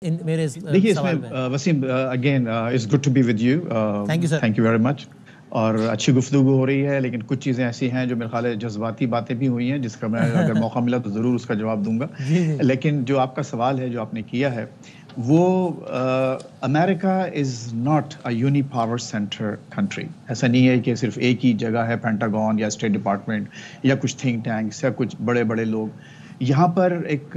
मेरे देखिए इसमें Wasim again it's good to be with you, thank you very much. और अच्छी गुफ्तगू हो रही है, लेकिन कुछ चीज़ें ऐसी हैं जो मेरे ख्याल है जज्बाती बातें भी हुई हैं, जिसका मैं अगर मौका मिला तो ज़रूर उसका जवाब दूंगा। लेकिन जो आपका सवाल है, जो आपने किया है, वो America is not a uni power centre country. ऐसा नहीं है कि सिर्फ एक ही जगह है, पेंटागन या स्टेट डिपार्टमेंट या कुछ थिंक टैंक्स या कुछ बड़े बड़े लोग। यहाँ पर एक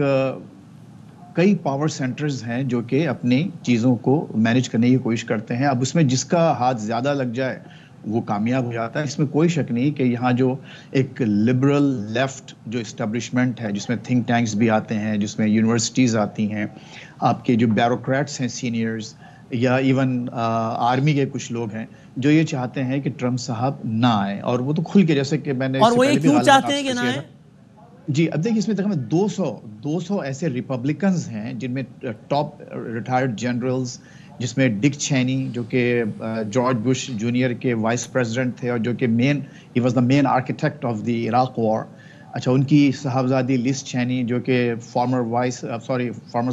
कई पावर सेंटर्स हैं जो कि अपनी चीज़ों को मैनेज करने की कोशिश करते हैं। अब उसमें जिसका हाथ ज़्यादा लग जाए वो कामयाब हो जाता है। इसमें कोई शक नहीं कि यहाँ जो एक लिबरल लेफ्ट जो इस्टेब्लिशमेंट है, जिसमें थिंक टैंक्स भी आते हैं, जिसमें यूनिवर्सिटीज़ आती हैं, आपके जो ब्यूरोक्रेट्स हैं सीनियर्स, या इवन आर्मी के कुछ लोग हैं जो ये चाहते हैं कि ट्रम्प साहब ना आए। और वो तो खुल के, जैसे कि मैंने और वो ये क्यों चाहते हैं कि ना आए? जी, अब देखिए इसमें तकरीबन 200 ऐसे रिपब्लिकन्स हैं जिनमें टॉप रिटायर्ड जनरल्स, जिसमें डिक चेनी जो कि जॉर्ज बुश जूनियर के वाइस प्रेसिडेंट थे और जो कि he was the main architect of the Iraq war. अच्छा, उनकी साहबजादी लिज चेनी जो कि फॉर्मर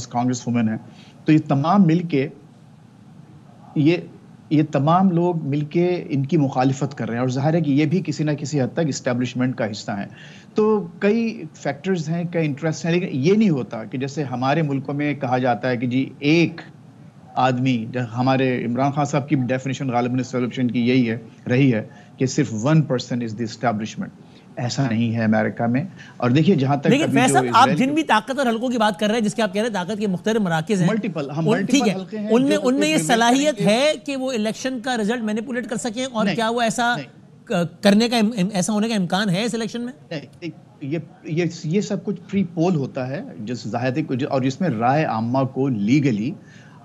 कांग्रेस वुमेन है। तो ये तमाम मिलके ये तमाम लोग मिलके इनकी मुखालिफत कर रहे हैं, और जाहिर है कि ये भी किसी ना किसी हद तक इस्टेब्लिशमेंट का हिस्सा है। तो कई फैक्टर्स हैं, कई इंटरेस्ट हैं, लेकिन ये नहीं होता कि जैसे हमारे मुल्कों में कहा जाता है कि जी एक आदमी, हमारे इमरान खान साहब की डेफिनेशन गालिबन इस्टेब्लिशमेंट की यही है रही है कि सिर्फ 1% इज द इस्टेब्लिशमेंट। ऐसा नहीं है अमेरिका में। और देखिए जहां तक, लेकिन फैसल आप जिन भी ताकत और हल्कों की बात कर रहे हैं, जिसके आप कह रहे हैं ताकत के मुख्तलिफ मराकिज हैं, मल्टीपल ठीक है, उनमें ये सलाहियत है कि वो इलेक्शन का रिजल्ट मैनिपुलेट कर सकें? और क्या वो ऐसा करने का, ऐसा होने का इम्कान है इस इलेक्शन में? ये सब कुछ प्री पोल होता है, जिस जाहिर और जिसमें राय आम्मा को लीगली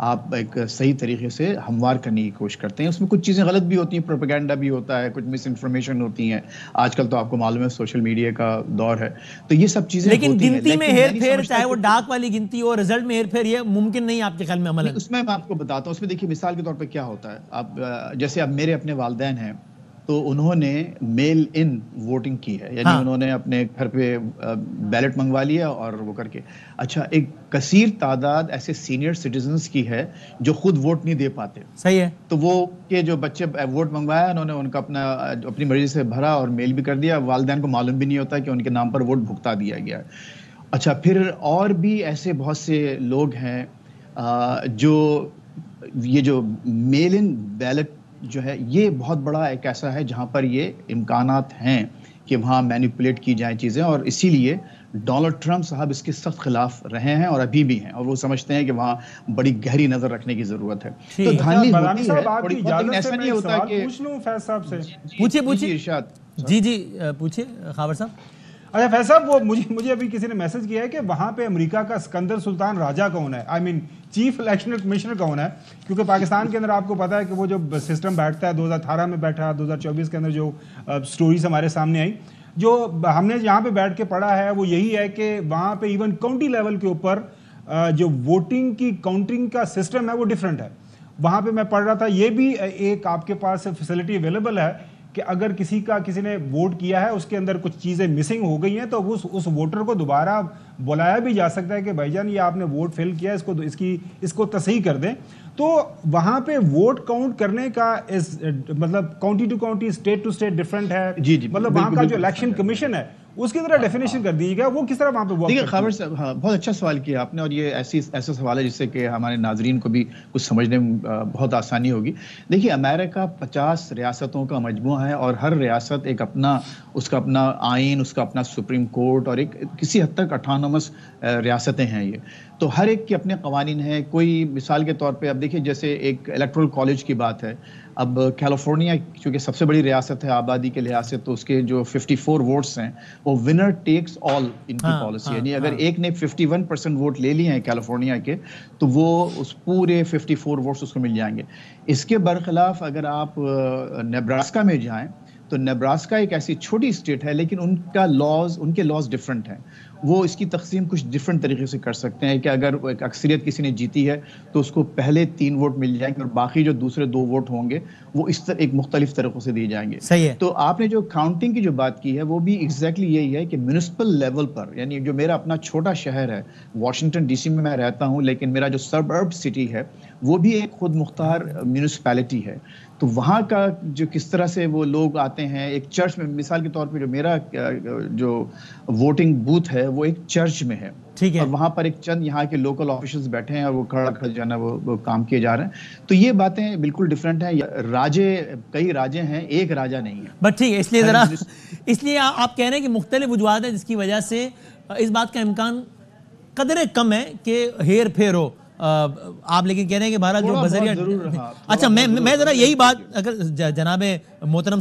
आप एक सही तरीके से हमवार करने की कोशिश करते हैं। उसमें कुछ चीज़ें गलत भी होती हैं, प्रोपेगेंडा भी होता है, कुछ मिस इन्फॉर्मेशन होती हैं। आजकल तो आपको मालूम है सोशल मीडिया का दौर है, तो ये सब चीज़ें लेकिन गिनती में हेर फेर, चाहे वो डाक वाली गिनती हो, रिजल्ट में हेर फेर, ये मुमकिन नहीं आपके ख्याल में अमल है? उसमें मैं आपको बताता हूँ। उसमें देखिए मिसाल के तौर पर क्या होता है, आप जैसे अब मेरे अपने वालिदैन हैं, तो उन्होंने मेल इन वोटिंग की है, यानी उन्होंने अपने घर पे बैलेट मंगवा लिया और वो करके। अच्छा, एक कसीर तादाद ऐसे सीनियर सिटीजन्स की है जो खुद वोट नहीं दे पाते। सही है। तो वो के जो बच्चे वोट मंगवाया, उन्होंने उनका अपनी मर्जी से भरा और मेल भी कर दिया। वालिदैन को मालूम भी नहीं होता कि उनके नाम पर वोट भुगता दिया गया है। अच्छा, फिर और भी ऐसे बहुत से लोग हैं जो ये जो मेल इन बैलेट जो है, ये बहुत बड़ा एक ऐसा है जहां पर ये इम्कानात हैं कि वहां मैनिपुलेट की जाए चीजें, और इसीलिए डोनाल्ड ट्रंप साहब इसके सख्त खिलाफ रहे हैं और अभी भी हैं, और वो समझते हैं कि वहां बड़ी गहरी नजर रखने की जरूरत है। तो धांधली होती है थोड़ी, ऐसा नहीं होता कि पूछ लूं फैज साहब से। पूछिए इरशाद जी पूछिए खावर साहब। अच्छा फैज साहब, वो मुझे अभी किसी ने मैसेज किया है कि वहां पे अमेरिका का सिकंदर सुल्तान राजा कौन है, I mean chief election commissioner कौन है? क्योंकि पाकिस्तान के अंदर आपको पता है कि वो जो सिस्टम बैठता है 2018 में बैठा, 2024 के अंदर जो स्टोरीज हमारे सामने आई, जो हमने यहाँ पे बैठ के पढ़ा है वो यही है कि वहाँ पे इवन काउंटी लेवल के ऊपर जो वोटिंग की काउंटिंग का सिस्टम है वो डिफरेंट है। वहाँ पे मैं पढ़ रहा था, ये भी एक आपके पास फैसिलिटी अवेलेबल है कि अगर किसी ने वोट किया है, उसके अंदर कुछ चीज़ें मिसिंग हो गई हैं, तो उस वोटर को दोबारा बुलाया भी जा सकता है कि भाईजान ये आपने वोट फिल किया, इसको तसहीह कर दें। तो वहां पे वोट काउंट करने का मतलब county to county, state to state different है। जी जी, मतलब वहां का जो इलेक्शन कमीशन है उसकी तरह डेफिनेशन कर दी गया, वो किस तरह वहां पे देखिए खबर साहब, हाँ बहुत अच्छा सवाल किया आपने, और ये ऐसा सवाल है जिससे कि हमारे नाजरीन को भी कुछ समझने में बहुत आसानी होगी। देखिए अमेरिका 50 रियासतों का मजमूआ है, और हर रियासत उसका अपना आइन, उसका अपना सुप्रीम कोर्ट, और एक किसी हद तक ऑटोनमस रियासतें हैं ये। तो हर एक के अपने कवानीन हैं। कोई मिसाल के तौर पे अब देखिए, जैसे एक इलेक्टोरल कॉलेज की बात है, अब कैलिफोर्निया चूंकि सबसे बड़ी रियासत है आबादी के लिहाज से, तो उसके जो 54 वोट्स हैं वो विनर टेक्स ऑल इनकी पॉलिसी है। यानी अगर एक ने 51% वोट ले लिए हैं कैलिफोर्निया के, तो वो उस पूरे 54 वोट्स उसको मिल जाएंगे। इसके बरखिलाफ अगर आप नेब्रास्का में जाएं, तो नेब्रास्का एक ऐसी छोटी स्टेट है, लेकिन उनके लॉज डिफरेंट हैं। वो इसकी तकसीम कुछ डिफरेंट तरीके से कर सकते हैं कि अगर एक अक्सरियत किसी ने जीती है तो उसको पहले 3 वोट मिल जाएंगे और बाकी जो दूसरे 2 वोट होंगे वो इस तरह एक मुख्तलिफ तरीकों से दिए जाएंगे। सही है। तो आपने जो काउंटिंग की जो बात की है वो भी एग्जैक्टली यही है कि म्युनिसिपल लेवल पर, यानी जो मेरा अपना छोटा शहर है, वॉशिंगटन डीसी में मैं रहता हूं, लेकिन मेरा जो सबअर्ब सिटी है वो भी एक खुद मुख्तार म्यूनिसिपैलिटी है। तो वहाँ का जो किस तरह से वो लोग आते हैं, एक चर्च में मिसाल के तौर पे जो मेरा जो वोटिंग बूथ है वो एक चर्च में है, ठीक है, और वहाँ पर एक चंद यहाँ के लोकल ऑफिशियल्स बैठे हैं और वो खड़ा खड़ा जो है ना वो काम किए जा रहे हैं। तो ये बातें बिल्कुल डिफरेंट हैं। राजे, कई राजे हैं, एक राजा नहीं है। बट ठीक है, इसलिए जरा इसलिए आप कह रहे हैं कि मुख्तलिफ वजूहात है जिसकी वजह से इस बात का इम्कान कदरे कम है कि हेर फेर हो। आप लेकिन कह रहे हैं कि भारत जो बजरिया, अच्छा मैं जरा यही बात अगर जनाब मोहतरम